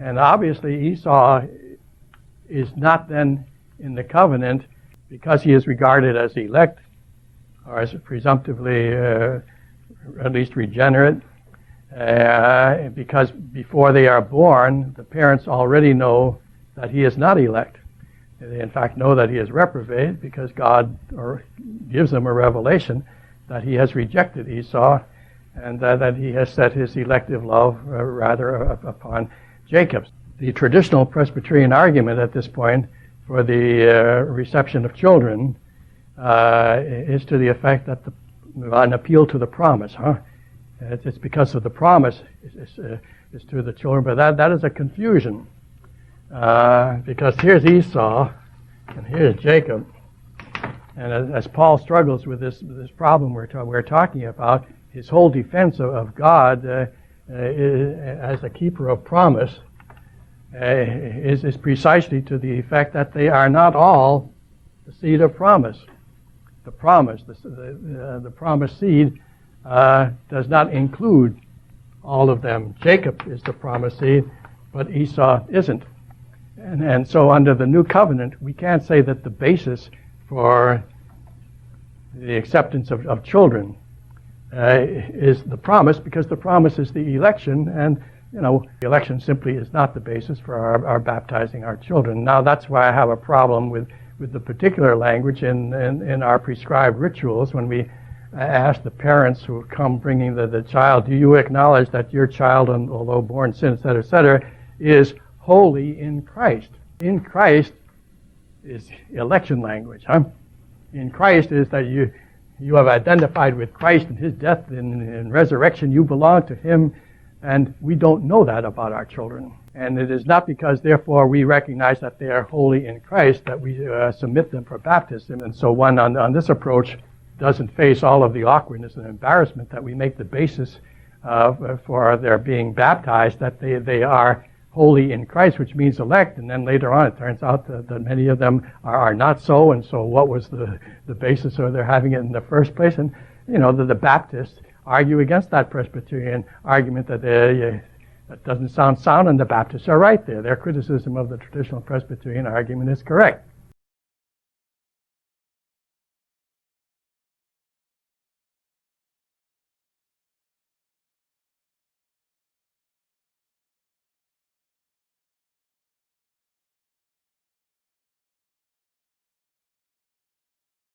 And obviously Esau is not then in the covenant because he is regarded as elect, or as presumptively at least regenerate, because before they are born, the parents already know that he is not elect. They in fact know that he is reprobate because God gives them a revelation that he has rejected Esau and that he has set his elective love rather upon Jacob. The traditional Presbyterian argument at this point for the reception of children is to the effect that an appeal to the promise. It's because of the promise is to the children, but that is a confusion. Because here's Esau and here's Jacob, and as Paul struggles with this problem we're talking about, his whole defense of God as a keeper of promise is precisely to the effect that they are not all the seed of promise. The promise, the promised seed, does not include all of them. Jacob is the promised seed, but Esau isn't. And so under the new covenant, we can't say that the basis for the acceptance of children is the promise, because the promise is the election, and the election simply is not the basis for our baptizing our children. Now that's why I have a problem with the particular language in our prescribed rituals when we ask the parents who come bringing the child, do you acknowledge that your child, although born sin, etc., is holy in Christ? In Christ is election language. In Christ is that you have identified with Christ in his death and resurrection. You belong to him, and we don't know that about our children. And it is not because, therefore, we recognize that they are holy in Christ that we submit them for baptism. And so one on this approach doesn't face all of the awkwardness and embarrassment that we make the basis for their being baptized, that they are holy in Christ, which means elect, and then later on it turns out that many of them are not so, and so what was the basis of their having it in the first place? And the Baptists argue against that Presbyterian argument that that doesn't sound sound, and the Baptists are right there. Their criticism of the traditional Presbyterian argument is correct.